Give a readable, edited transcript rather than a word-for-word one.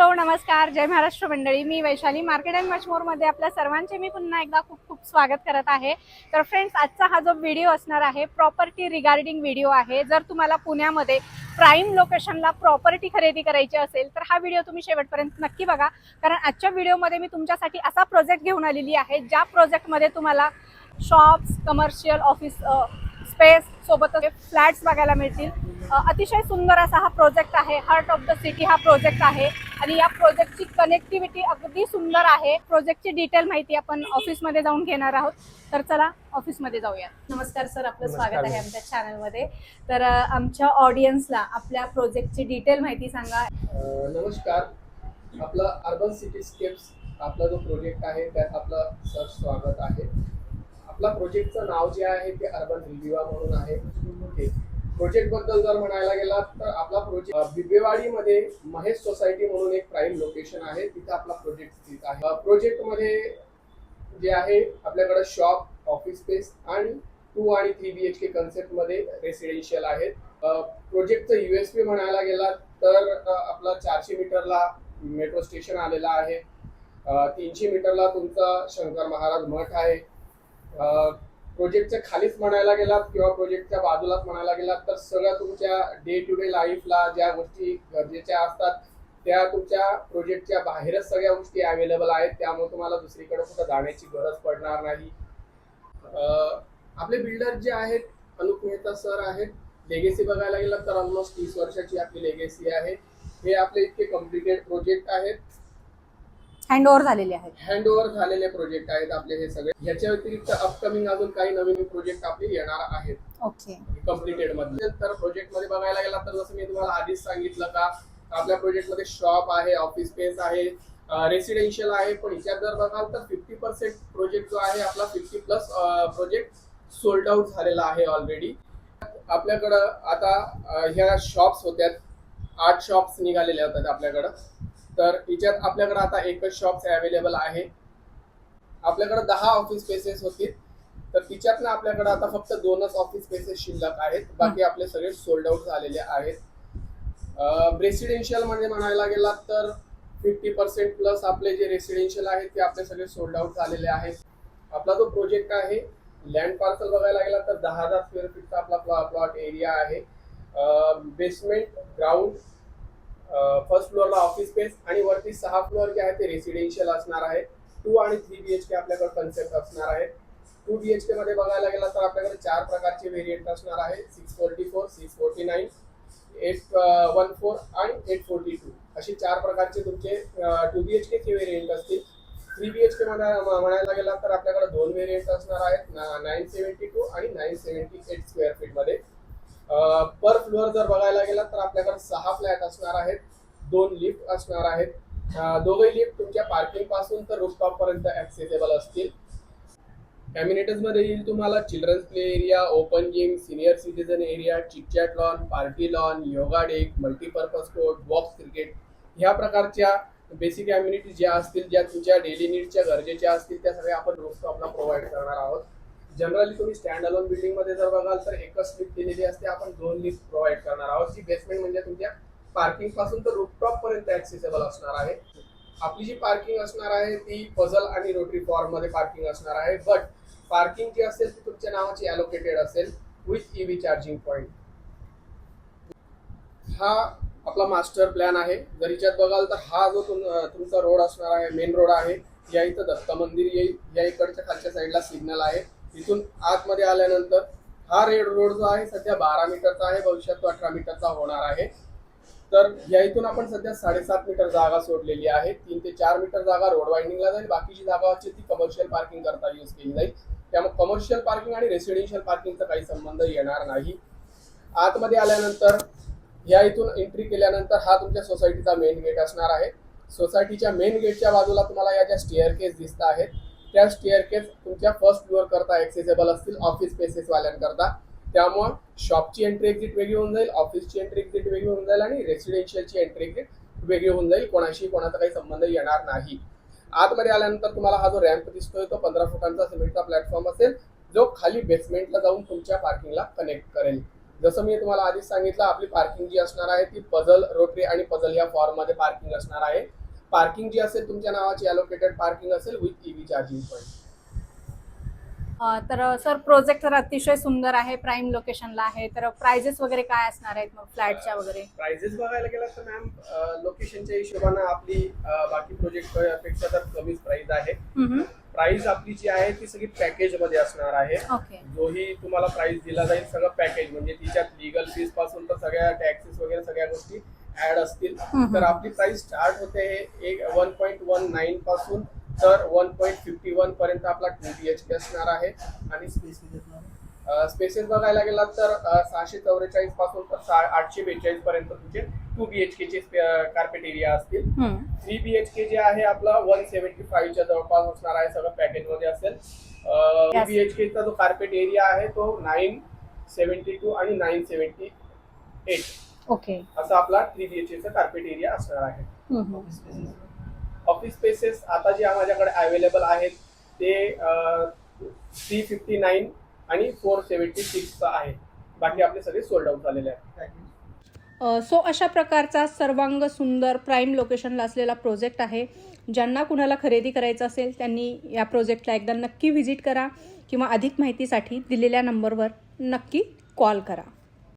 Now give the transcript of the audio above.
Hello नमस्कार जय महाराष्ट्र मंडळी, मी Vaishali market and much मोरमध्ये आपल्या सर्वांचे मी पुन्हा एकदा खूप खूप स्वागत करत आहे। तर फ्रेंड्स, आजचा हा जो व्हिडिओ असणार आहे प्रॉपर्टी रिगार्डिंग व्हिडिओ आहे। जर तुम्हाला पुण्यामध्ये प्राइम लोकेशनला प्रॉपर्टी खरेदी करायची असेल तर हा व्हिडिओ तुम्ही शेवटपर्यंत नक्की बघा, कारण आजच्या व्हिडिओमध्ये मी तुमच्यासाठी असा प्रोजेक्ट घेऊन आलेली आहे ज्या प्रोजेक्टमध्ये तुम्हाला शॉप्स, कमर्शियल, ऑफिस स्पेस सोबतच फ्लॅट्स बघायला मिळतील। अतिशय सुंदर असा हा प्रोजेक्ट आहे। हार्ट ऑफ द सिटी हा प्रोजेक्ट आहे आणि या प्रोजेक्टची कनेक्टिव्हिटी अगदी सुंदर आहे। प्रोजेक्टची डिटेल माहिती आपण ऑफिसमध्ये जाऊन घेणार आहोत, तर चला ऑफिसमध्ये जाऊया। नमस्कार सर, आपलं स्वागत आहे आमच्या चॅनलमध्ये। तर आमच्या ऑडियन्सला आपल्या प्रोजेक्टची डिटेल माहिती सांगा। नमस्कार, आपला अर्बन सिटीस्केप्स आपला जो प्रोजेक्ट आहे त्यात आपलं सर स्वागत आहे। आपला प्रोजेक्टचं नाव जे आहे ते अर्बन रिव्हिवा म्हणून आहे। ओके, प्रोजेक्ट बद्दल जर म्हणायला गेला तर आपला प्रोजेक्ट बिबवेवाडीमध्ये महेश सोसायटी म्हणून एक प्राइम लोकेशन आहे, तिथे आपला प्रोजेक्ट स्थित आहे। प्रोजेक्टमध्ये जे आहे आपल्याकडे शॉप, ऑफिस स्पेस आणि 2 आणि 3 BHK कन्सेप्टमध्ये रेसिडेन्शियल आहेत। प्रोजेक्टचं USP म्हणायला गेला तर आपला 400 मीटरला मेट्रो स्टेशन आलेला आहे। 300 मीटरला तुमचा शंकर महाराज मठ आहे। प्रोजेक्टच्या खालीच म्हणायला गेलात किंवा प्रोजेक्टच्या बाजूलाच म्हणायला गेलात तर सगळं तुमच्या डे टू डे लाईफला ज्या गोष्टी गरजेच्या असतात त्या तुमच्या प्रोजेक्टच्या बाहेरच सगळ्या गोष्टी अवेलेबल आहेत, त्यामुळे तुम्हाला दुसरीकडे कुठं जाण्याची गरज पडणार नाही। आपले बिल्डर जे आहेत अनुप मेहता सर आहेत। लेगेसी बघायला गेलं तर ऑलमोस्ट 30 वर्षाची आपली लेगेसी आहे। हे आपले इतके कम्प्लिटेड प्रोजेक्ट आहेत, हँडओव्हर झालेले आहेत। हँडओव्हर झालेले प्रोजेक्ट आहेत आपले हे सगळे। याच्या व्यतिरिक्त अपकमिंग अजून काही नवीन प्रोजेक्ट आपले येणार आहेत। ओके, कम्प्लिटेड मध्ये तर प्रोजेक्ट मध्ये बघायला गेला तर जसं मी तुम्हाला आधीच सांगितलं का आपल्या प्रोजेक्ट मध्ये शॉप आहे, ऑफिस स्पेस आहे, रेसिडेन्शियल आहे। पण याच्यात जर बघाल तर 50% प्रोजेक्ट जो आहे आपला 50+ प्रोजेक्ट सोल्ड आउट झालेला आहे ऑलरेडी। आपल्याकडं आता ह्या शॉप्स होत्या, 8 शॉप्स निघालेल्या होत्या आपल्याकडं, तर याच्यात आपल्याकडे आता एकच शॉप्स अवेलेबल आहे। आपल्याकडे 10 ऑफिस स्पेसेस होती, तर तिच्यातनं आपल्याकडे आता फक्त 2च ऑफिस स्पेसेस शिल्लक आहेत, बाकी आपले सगळे सोल्ड आउट झालेले आहेत। रेसिडेन्शियल म्हणजे म्हणायला गेला तर 50% प्लस आपले जे रेसिडेन्शियल आहेत ते आपले सगळे सोल्ड आउट झालेले आहेत। आपला जो प्रोजेक्ट आहे लँड पार्सल बघायला गेला तर 10,000 स्क्वेअर फीटचा आपला प्लॉट एरिया आहे। बेसमेंट, ग्राउंड, फर्स्ट फ्लोअरला ऑफिस स्पेस आणि वरती 6 फ्लोअर जे आहे ते रेसिडेन्शियल असणार आहे। 2 आणि 3 BHK आपल्याकडे कन्सेप्ट असणार आहे। 2 BHK मध्ये बघायला गेला तर आपल्याकडे 4 प्रकारचे व्हेरियंट असणार आहे, 644, 649, 814 आणि 842 अशी 4 प्रकारचे तुमचे 2 BHK चे व्हेरियंट असतील। 3 BHK मध्ये म्हणायला गेला तर आपल्याकडे 2 व्हेरियंट असणार आहेत, 972 आणि 978 स्क्वेअर फीट मध्ये। पर फ्लोअर जर बघायला गेला तर आपल्याकडे 6 फ्लॅट असणार आहेत, 2 लिफ्ट असणार आहेत। दोघे लिफ्ट तुमच्या पार्किंग पासून तर रूफटॉप पर्यंत ऍक्सेसेबल असतील। अम्युनिटीज मध्ये येईल तुम्हाला children's play area, open gym, senior citizen area, chit chat lawn, party lawn, yoga deck, multipurpose court, box cricket ह्या प्रकारच्या बेसिक अम्युनिटीज ज्या असतील, ज्या तुमच्या डेली नीडच्या गरजेच्या असतील त्या सगळ्या आपण रूफटॉपला प्रोव्हाइड करणार आहोत। जनरली तुम्ही स्टँड अलोन बिल्डिंग मध्ये जर बघाल तर एकच लिफ्ट दिलेली असते, आपण 2 लिफ्ट प्रोव्हाइड करणार आहोत, जी बेसमेंट म्हणजे तुमच्या पार्किंग पासून तर रूफटॉप पर्यंत ऍक्सेसेबल असणार आहे। आपली जी पार्किंग असणार आहे ती पझल आणि रोटरी फॉर्म मध्ये पार्किंग असणार आहे, बट पार्किंग जी असेल ती तुमच्या नावाची अलोकेटेड असेल विथ EV चार्जिंग पॉइंट। हा आपला मास्टर प्लॅन आहे। जर याच्यात बघाल तर हा जो तुमचा रोड असणार आहे, मेन रोड आहे, या इथं दत्त मंदिर येईल, या इकडच्या खालच्या साईडला सिग्नल आहे। इथून आतमध्ये आल्यानंतर हा रेड रोड जो आहे सध्या 12 मीटरचा आहे, भविष्यात तो 18 मीटरचा होणार आहे। तर या इथून आपण सध्या 7.5 मीटर जागा सोडलेली आहे। 3 ते 4 मीटर जागा रोड वाइंडिंगला जाईल, बाकीची जागा असते ती कमर्शियल पार्किंग करता यूज केली जाईल। त्यामुळे कमर्शियल पार्किंग आणि रेसिडेन्शियल पार्किंगचा काही संबंध येणार नाही। आतमध्ये आल्यानंतर या इथून एंट्री केल्यानंतर हा तुमच्या सोसायटीचा मेन गेट असणार आहे। सोसायटीच्या मेन गेटच्या बाजूला तुम्हाला या ज्या स्टेअरकेस दिसत आहेत त्या स्टेअरकेस तुमच्या फर्स्ट फ्लोअर करता ऍक्सेसेबल असतील, ऑफिस स्पेसेस वाल्यांकरता। त्यामुळे शॉपची एंट्री एक्झिट वेगळी होऊन जाईल, ऑफिसची एंट्री एक्झिट वेगळी होऊन जाईल आणि रेसिडेन्शियलची एंट्री एक्झिट वेगळी होऊन जाईल, कोणाशी कोणाचा काही संबंध येणार नाही। आतमध्ये आल्यानंतर तुम्हाला हा जो रॅम्प दिसतोय तो 15 फुटांचा सिमेंटचा प्लॅटफॉर्म असेल, जो खाली बेसमेंटला जाऊन तुमच्या पार्किंगला कनेक्ट करेल। जसं मी तुम्हाला आधीच सांगितलं, आपली पार्किंग जी असणार आहे ती पझल, रोटरी आणि पझल या फॉर्म मध्ये पार्किंग असणार आहे. पार्किंग जी असेल तुमच्या नावाची अलोकेटेड पार्किंग असेल विथ ईव्ही चार्जिंग पॉईंट. तर सर प्रोजेक्ट तर अतिशय सुंदर आहे, प्राईम लोकेशनला आहे. तर प्राइजेस वगैरे काय असणार आहेत मग फ्लॅटच्या वगैरे? प्राइजेस बघायला गेला तर मॅम लोकेशनच्या हिशोबाने आपली बाकी प्रोजेक्ट पेक्षा तर कमीच प्राइस आहे. प्राइस आपली जी आहे ती सगळी पॅकेज मध्ये असणार आहे. ओके. जोही तुम्हाला प्राइस दिला जाईल सगळं पॅकेज, म्हणजे तिच्यात लिगल फीस पासून तर सगळ्या टॅक्सेस वगैरे सगळ्या गोष्टी ऍड असतील. तर आपली प्राइस स्टार्ट होते हे 1.19 पासून तर 1.51 पर्यंत आपला 2 BHK असणार आहे. आणि स्पेसेस बघायला गेला तर 644 पासून तर 842 पर्यंत तुमचे 2 BHK चे कार्पेट एरिया असतील. 3 BHK जे आहे आपला 175 च्या जवळपास असणार आहे, सगळं पॅकेज मध्ये असेल. 2 BHK चा जो कार्पेट एरिया आहे तो 972 आणि 978 ओके. असा आपला 3 BHK चा कार्पेट एरिया असणार आहे. ऑफिस स्पेसेस आता जे माझ्याकडे अवेलेबल आहेत ते 359 आणि 476 आहे. बाकी आपले सगळे सोल्ड आउट झालेले आहेत. सो अशा प्रकारचा सर्वांग सुंदर प्राईम लोकेशनला असलेला प्रोजेक्ट आहे. ज्यांना कुणाला खरेदी करायचं असेल त्यांनी या प्रोजेक्टला एकदा नक्की व्हिजिट करा किंवा अधिक माहितीसाठी दिलेल्या नंबरवर नक्की कॉल करा.